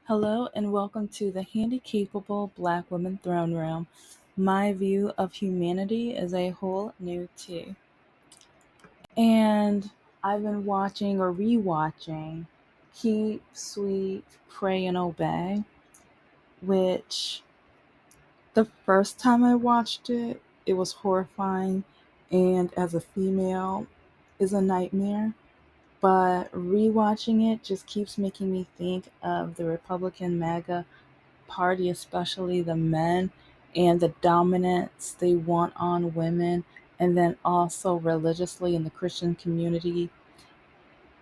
Hello and welcome to the Handicapable Black Women Throne Room. My view of humanity is a whole new too. And I've been watching or rewatching Keep, Sweet, Pray, and Obey, which the first time I watched it, it was horrifying and as a female is a nightmare. But rewatching it just keeps making me think of the Republican MAGA party, especially the men, and the dominance they want on women, and then also religiously in the Christian community.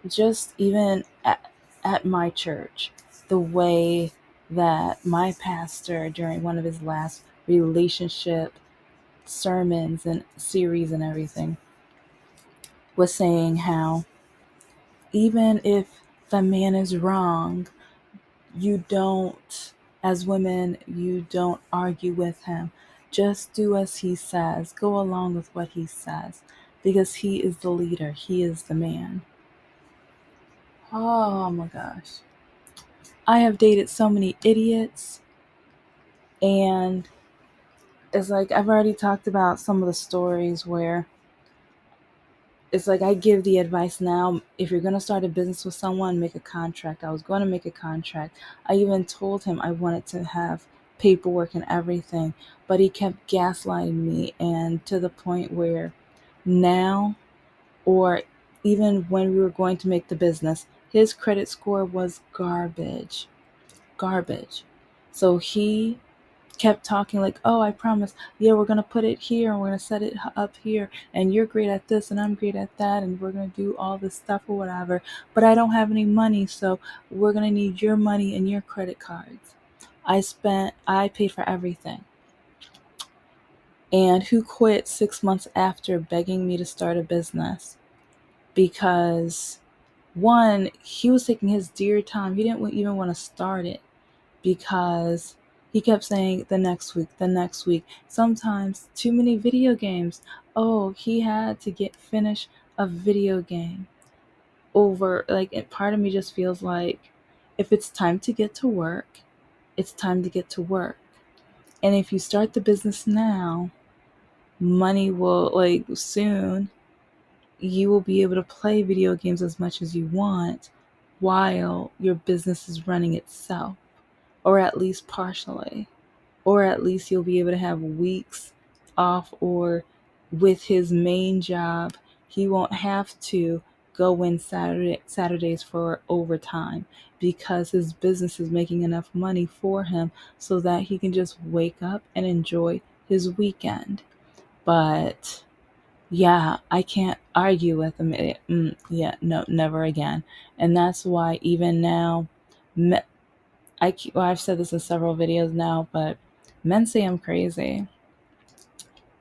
Just even at my church, the way that my pastor, during one of his last relationship sermons and series and everything, was saying how even if the man is wrong, you don't, as women, you don't argue with him. Just do as he says. Go along with what he says because he is the leader. He is the man. Oh my gosh. I have dated so many idiots, and it's like I've already talked about some of the stories where it's like I give the advice now. If you're going to start a business with someone, make a contract. I was going to make a contract. I even told him I wanted to have paperwork and everything, but he kept gaslighting me, and to the point where now, or even when we were going to make the business, his credit score was garbage. Garbage. So he kept talking like, oh, I promise, yeah, we're going to put it here and we're going to set it up here, and you're great at this and I'm great at that, and we're going to do all this stuff or whatever, but I don't have any money, so we're going to need your money and your credit cards. I paid for everything. And who quit 6 months after begging me to start a business? Because one, he was taking his dear time. He didn't even want to start it because he kept saying the next week, the next week. Sometimes too many video games. Oh, he had to get finish a video game over. Part of me just feels like if it's time to get to work, it's time to get to work. And if you start the business now, money will, soon, you will be able to play video games as much as you want while your business is running itself, or at least partially. Or at least you'll be able to have weeks off, or with his main job, he won't have to go in Saturdays for overtime because his business is making enough money for him so that he can just wake up and enjoy his weekend. But yeah, I can't argue with him. Yeah, no, never again. And that's why even now, I've said this in several videos now, but men say I'm crazy.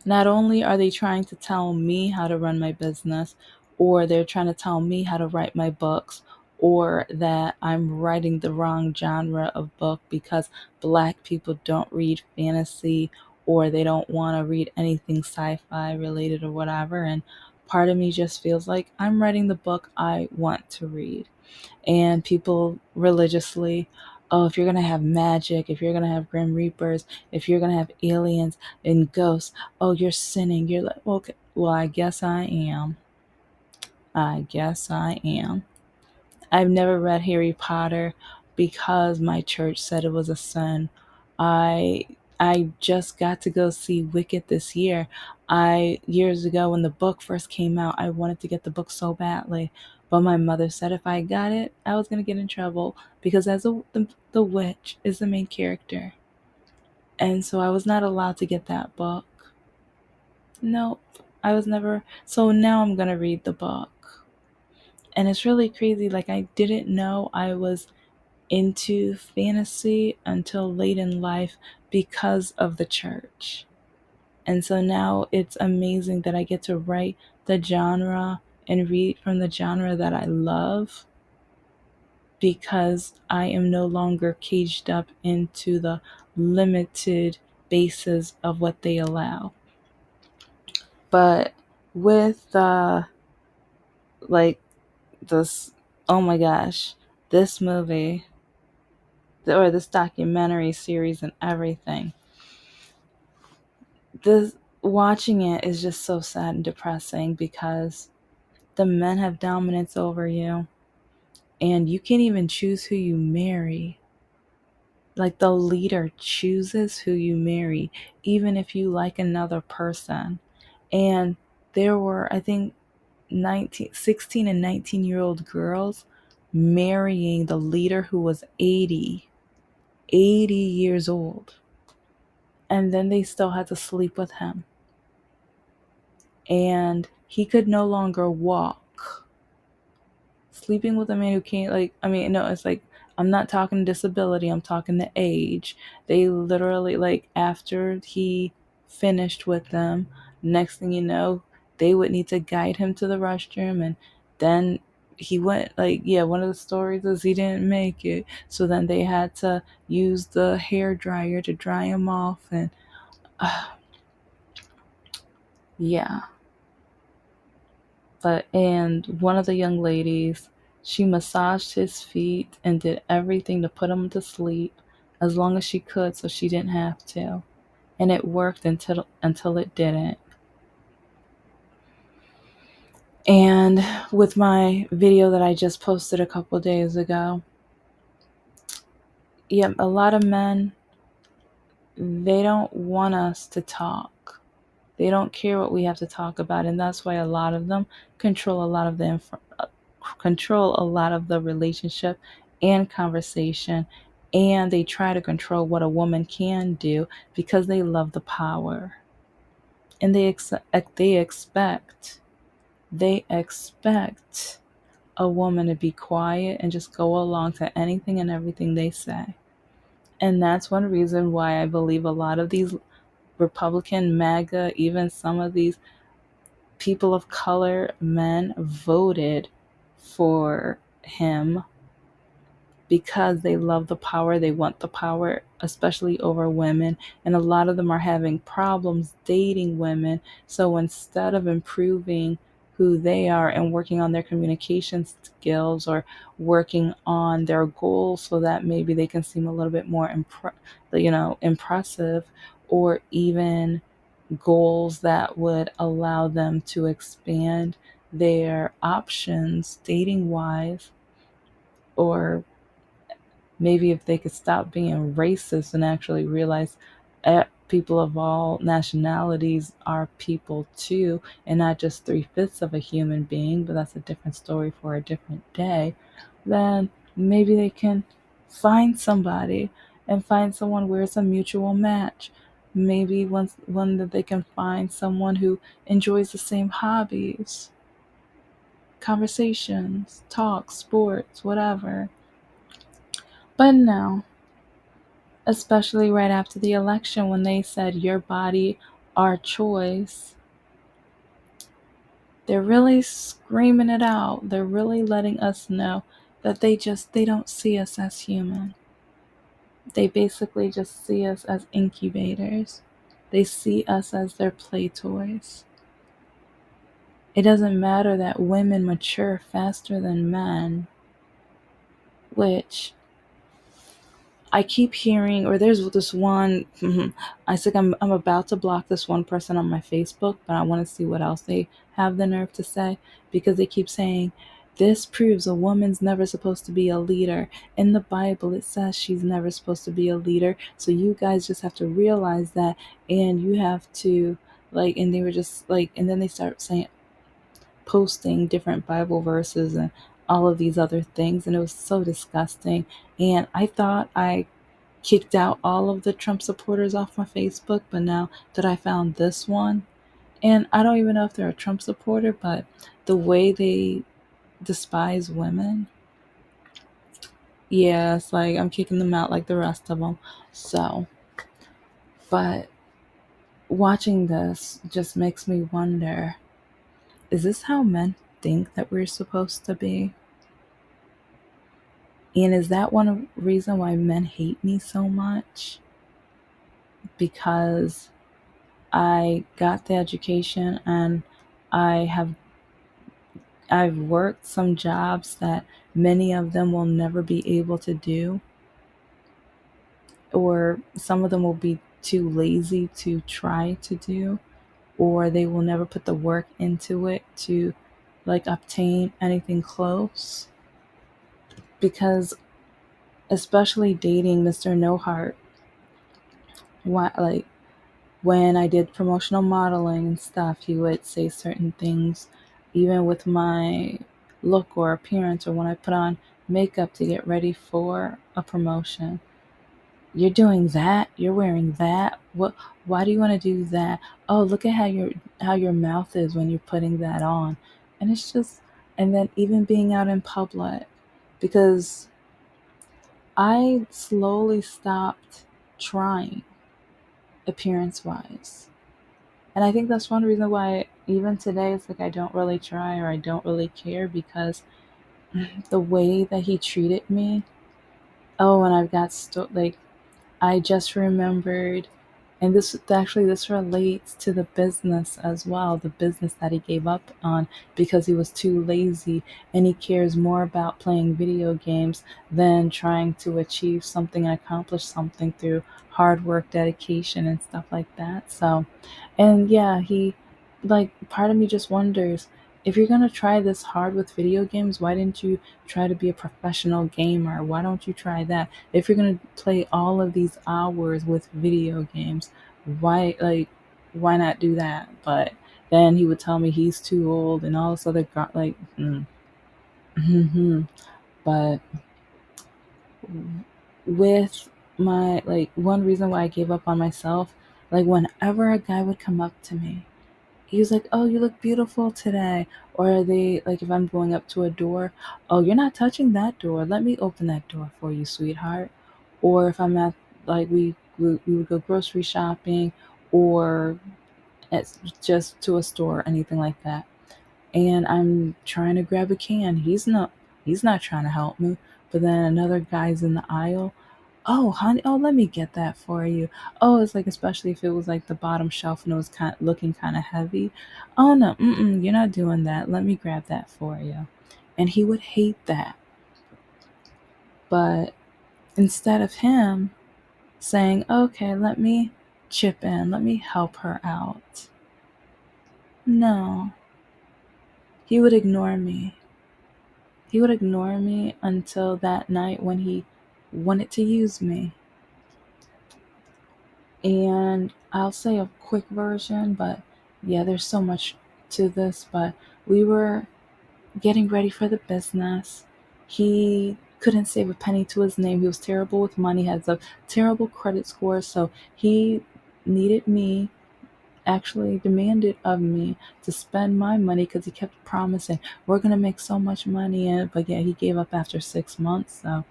Not only are they trying to tell me how to run my business, or they're trying to tell me how to write my books, or that I'm writing the wrong genre of book because black people don't read fantasy, or they don't want to read anything sci-fi related or whatever. And part of me just feels like I'm writing the book I want to read. And people religiously, oh, if you're going to have magic, if you're going to have grim reapers, if you're going to have aliens and ghosts, oh, you're sinning. You're like, okay, well, I guess I am. I guess I am. I've never read Harry Potter because my church said it was a sin. I I just got to go see Wicked this year. I Years ago when the book first came out, I wanted to get the book so badly, but my mother said if I got it, I was gonna get in trouble because the witch is the main character, and so I was not allowed to get that book. Nope, I was never. So now I'm gonna read the book, and it's really crazy. Like I didn't know I was into fantasy until late in life because of the church. And so now it's amazing that I get to write the genre and read from the genre that I love because I am no longer caged up into the limited basis of what they allow. But with like this, oh my gosh, this movie, or this documentary series and everything. This Watching it is just so sad and depressing because the men have dominance over you, and you can't even choose who you marry. Like, the leader chooses who you marry, even if you like another person. And there were, I think, 16 and 19-year-old girls marrying the leader who was 80 years old. And then they still had to sleep with him. And he could no longer walk. Sleeping with a man who can't, like, I mean, no, it's like, I'm not talking disability, I'm talking the age. They literally, like, after he finished with them, next thing you know, they would need to guide him to the restroom. And then he went, like, yeah, one of the stories is he didn't make it, so then they had to use the hair dryer to dry him off. And yeah. And one of the young ladies, she massaged his feet and did everything to put him to sleep as long as she could, so she didn't have to. And it worked until it didn't. And with my video that I just posted a couple days ago, yeah, a lot of men, they don't want us to talk. They don't care what we have to talk about, and that's why a lot of them control a lot of the relationship and conversation, and they try to control what a woman can do because they love the power. And they expect a woman to be quiet and just go along to anything and everything they say. And that's one reason why I believe a lot of these Republican, MAGA, even some of these people of color men voted for him because they love the power, they want the power, especially over women. And a lot of them are having problems dating women. So instead of improving who they are and working on their communication skills or working on their goals so that maybe they can seem a little bit more impressive, or even goals that would allow them to expand their options dating wise, or maybe if they could stop being racist and actually realize people of all nationalities are people too, and not just three-fifths of a human being, but that's a different story for a different day, then maybe they can find somebody and find someone where it's a mutual match. Maybe one that they can find someone who enjoys the same hobbies, conversations, talk, sports, whatever. But no, especially right after the election when they said your body, our choice. They're really screaming it out. They're really letting us know that they don't see us as human. They basically just see us as incubators. They see us as their play toys. It doesn't matter that women mature faster than men, which I keep hearing, or there's this one. I think I'm about to block this one person on my Facebook, but I want to see what else they have the nerve to say, because they keep saying this proves a woman's never supposed to be a leader. In the Bible, it says she's never supposed to be a leader. So you guys just have to realize that, and you have to, like. And they were just like, and then they start saying, posting different Bible verses and all of these other things, and it was so disgusting. And I thought I kicked out all of the Trump supporters off my Facebook, but now that I found this one, and I don't even know if they're a Trump supporter, but the way they despise women, yeah, it's like I'm kicking them out like the rest of them. So, but watching this just makes me wonder, is this how men think that we're supposed to be? And is that one reason why men hate me so much? Because I got the education, and I have I've worked some jobs that many of them will never be able to do. or some of them will be too lazy to try to do, or they will never put the work into it to like obtain anything close. Because especially dating Mr. No Heart, like when I did promotional modeling and stuff, he would say certain things, even with my look or appearance, or when I put on makeup to get ready for a promotion. You're doing that. You're wearing that. What? Why do you want to do that? Oh, look at how your mouth is when you're putting that on, and it's just, and then even being out in public, because I slowly stopped trying appearance wise. And I think that's one reason why even today it's like I don't really try or I don't really care, because the way that he treated me. Oh, and I've got like I just remembered, and this relates to the business as well, the business that he gave up on because he was too lazy, and he cares more about playing video games than trying to achieve something and accomplish something through hard work, dedication, and stuff like that. So, and yeah, he, like, part of me just wonders, if you're gonna try this hard with video games, why didn't you try to be a professional gamer? Why don't you try that? If you're gonna play all of these hours with video games, why like why not do that? But then he would tell me he's too old and all this other but with my, like, one reason why I gave up on myself, like whenever a guy would come up to me, he was like, "Oh, you look beautiful today." Or they, like, if I'm going up to a door, "Oh, you're not touching that door. Let me open that door for you, sweetheart." Or if I'm at, like, we would go grocery shopping, or just to a store, anything like that. And I'm trying to grab a can. He's not trying to help me. But then another guy's in the aisle. Oh, honey, oh, let me get that for you. Oh, it's like, especially if it was like the bottom shelf and it was looking kind of heavy. Oh, no, you're not doing that. Let me grab that for you. And he would hate that. But instead of him saying, okay, let me chip in, let me help her out, no, he would ignore me. He would ignore me until that night when he wanted to use me. And I'll say a quick version, but yeah, there's so much to this. But we were getting ready for the business. He couldn't save a penny to his name. He was terrible with money, has a terrible credit score. So he needed me, actually demanded of me to spend my money, because he kept promising, we're going to make so much money. But yeah, he gave up after 6 months. So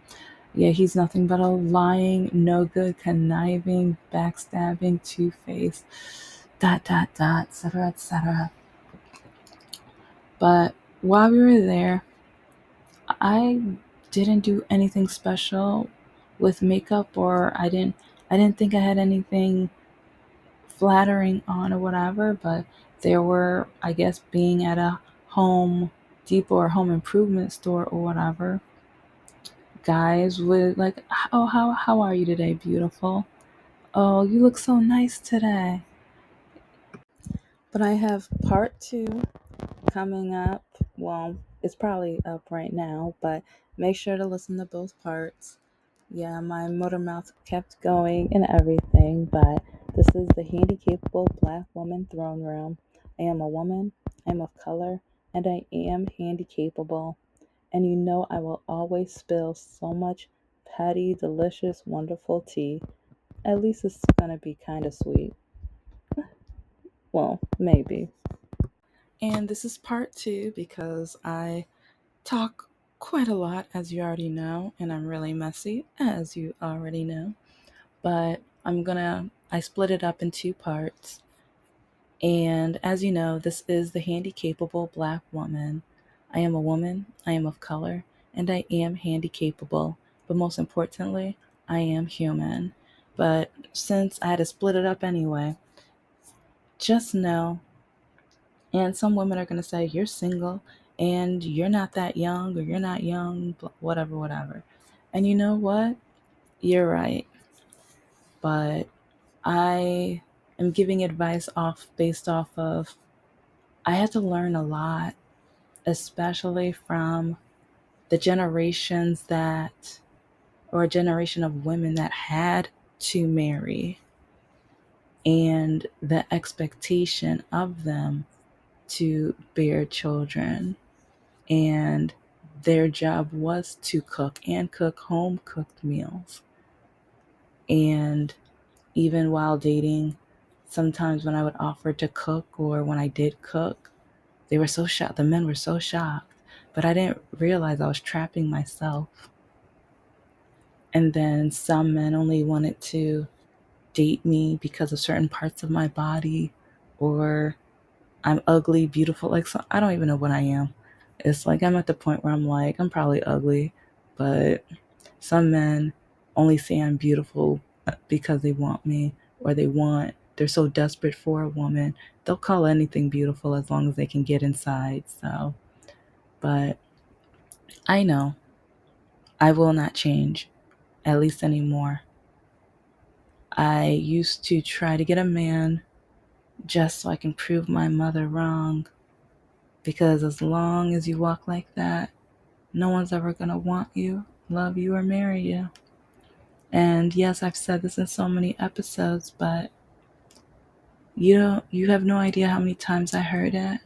yeah, he's nothing but a lying, no good, conniving, backstabbing, two-faced, dot, dot, dot, etc., etc. But while we were there, I didn't do anything special with makeup, or I didn't think I had anything flattering on or whatever. But there were, I guess, being at a Home Depot or home improvement store or whatever, guys would like, oh, how are you today, beautiful? Oh, you look so nice today. But I have part two coming up. Well, it's probably up right now, but make sure to listen to both parts. Yeah, my motor mouth kept going and everything, but this is the Handicapable Black Woman Throne Room. I am a woman, I am of color, and I am handicapable. And you know I will always spill so much petty, delicious, wonderful tea. At least it's gonna be kind of sweet. Well, maybe. And this is part two because I talk quite a lot, as you already know, and I'm really messy, as you already know. But I split it up in two parts. And as you know, this is the Handicapable Black Woman. I am a woman, I am of color, and I am handicapable. But most importantly, I am human. But since I had to split it up anyway, just know, and some women are going to say, you're single and you're not that young, or you're not young, whatever, whatever. And you know what? You're right. but I am giving advice based off of I had to learn a lot, especially from the generations that, or a generation of women that had to marry, and the expectation of them to bear children. And their job was to cook and cook home cooked meals. And even while dating, sometimes when I would offer to cook or when I did cook, they were so shocked. The men were so shocked. But I didn't realize I was trapping myself. And then some men only wanted to date me because of certain parts of my body, or I'm ugly, beautiful. Like, so I don't even know what I am. It's like I'm at the point where I'm like, I'm probably ugly, but some men only say I'm beautiful because they want me, or they're so desperate for a woman. They'll call anything beautiful as long as they can get inside. So, but I know I will not change, at least anymore. I used to try to get a man just so I can prove my mother wrong, because as long as you walk like that, no one's ever going to want you, love you, or marry you. And yes, I've said this in so many episodes, but you have no idea how many times I heard it,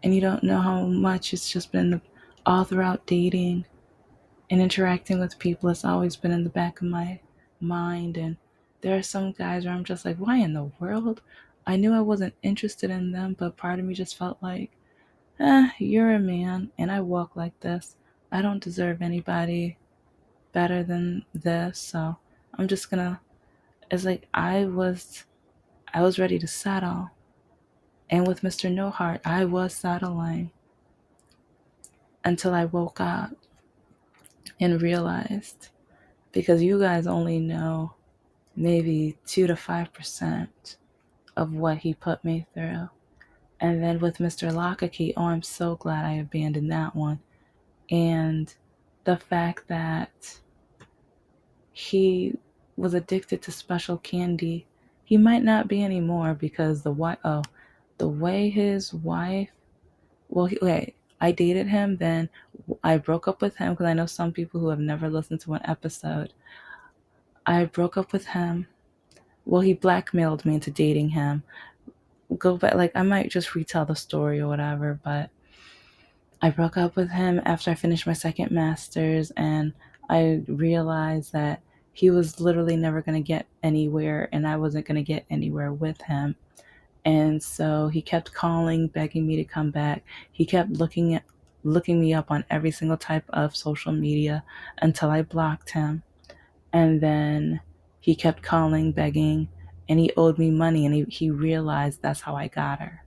and you don't know how much it's just been all throughout dating and interacting with people. It's always been in the back of my mind. And there are some guys where I'm just like, why in the world? I knew I wasn't interested in them, but part of me just felt like, you're a man and I walk like this. I don't deserve anybody better than this. So I'm just gonna, it's like I was ready to settle. And with Mr. No Heart, I was settling until I woke up and realized, because you guys only know maybe 2 to 5% of what he put me through. And then with Mr. lIke, oh, I'm so glad I abandoned that one. And the fact that he was addicted to special candy, he might not be anymore, because the way his wife, wait, I dated him, then I broke up with him, because I know some people who have never listened to an episode. I broke up with him. Well, he blackmailed me into dating him. Go back, like I might just retell the story or whatever, but I broke up with him after I finished my second master's, and I realized that he was literally never going to get anywhere, and I wasn't going to get anywhere with him. And so he kept calling, begging me to come back. He kept looking me up on every single type of social media until I blocked him. And then he kept calling, begging, and he owed me money, and he realized that's how I got her.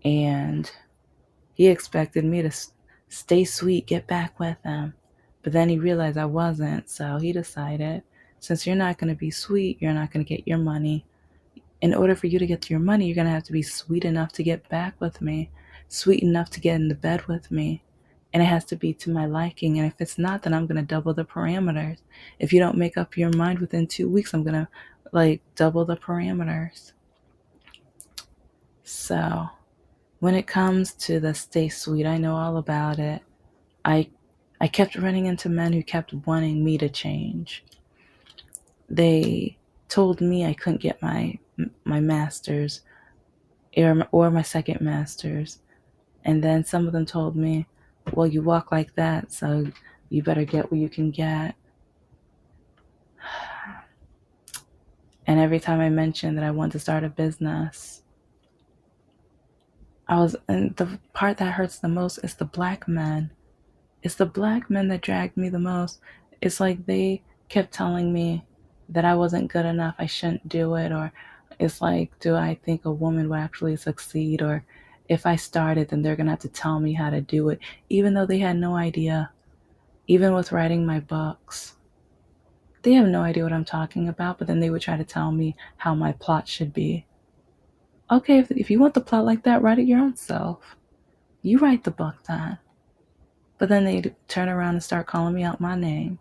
And he expected me to stay sweet, get back with him. But then he realized I wasn't, so he decided, since you're not going to be sweet, you're not going to get your money. In order for you to get your money, you're going to have to be sweet enough to get back with me, sweet enough to get into bed with me. And it has to be to my liking. And if it's not, then I'm going to double the parameters. If you don't make up your mind within 2 weeks, I'm going to double the parameters. So when it comes to the stay sweet, I know all about it. I I kept running into men who kept wanting me to change. They told me I couldn't get my master's, or my second master's. And then some of them told me, well, you walk like that, so you better get what you can get. And every time I mentioned that I wanted to start a business, and the part that hurts the most is the black men. It's the black men that dragged me the most. It's like they kept telling me that I wasn't good enough, I shouldn't do it, or it's like, do I think a woman will actually succeed, or if I started, then they're going to have to tell me how to do it, even though they had no idea. Even with writing my books, they have no idea what I'm talking about, but then they would try to tell me how my plot should be. Okay, if you want the plot like that, write it your own self. You write the book then. But then they turn around and start calling me out my name.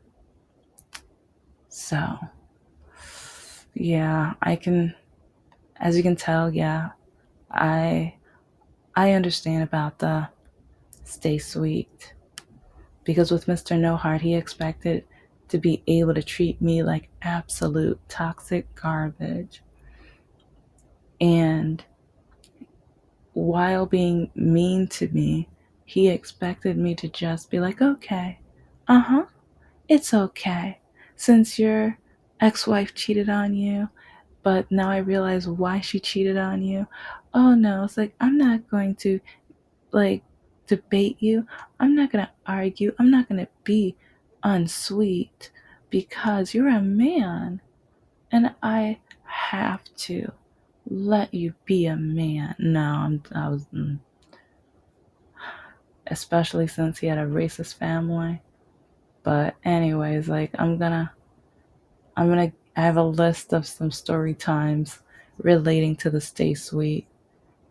So yeah, I can, as you can tell, yeah, I I understand about the stay sweet because with Mr. No Heart, he expected to be able to treat me like absolute toxic garbage. And while being mean to me, he expected me to just be like, okay, uh huh, it's okay. Since your ex wife cheated on you, but now I realize why she cheated on you. Oh no, it's like, I'm not going to like debate you. I'm not going to argue. I'm not going to be unsweet because you're a man and I have to let you be a man. No, I was, especially since he had a racist family. But anyways, like I have a list of some story times relating to the Stay Sweet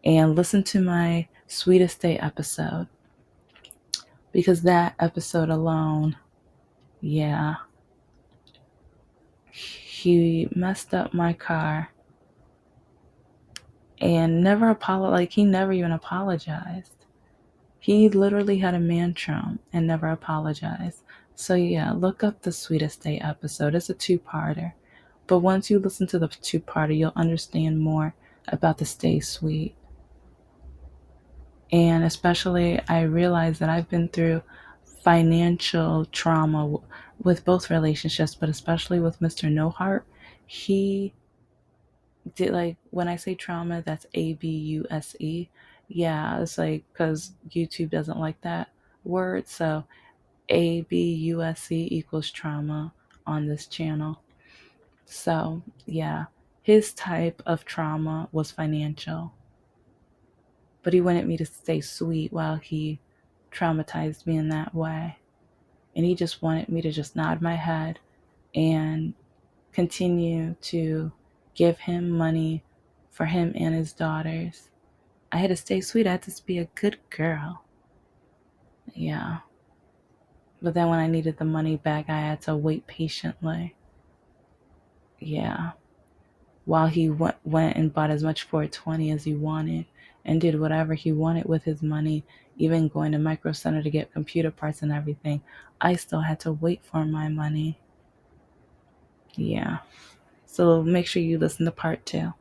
and listen to my Sweetest Day episode because that episode alone, yeah, he messed up my car and never apologized. Like he never even apologized. He literally had a tantrum and never apologized. So yeah, look up the Sweetest Day episode. It's a two-parter. But once you listen to the two-parter, you'll understand more about the Stay Sweet. And especially, I realize that I've been through financial trauma with both relationships, but especially with Mr. No Heart. He did, like, when I say trauma, that's ABUSE. Yeah, it's like because YouTube doesn't like that word. So ABUSE equals trauma on this channel. So, yeah, his type of trauma was financial, but he wanted me to stay sweet while he traumatized me in that way. And he just wanted me to just nod my head and continue to give him money for him and his daughters. I had to stay sweet. I had to be a good girl. Yeah. But then when I needed the money back, I had to wait patiently. Yeah. While he went and bought as much 420 as he wanted and did whatever he wanted with his money, even going to Micro Center to get computer parts and everything, I still had to wait for my money. Yeah. So make sure you listen to part 2.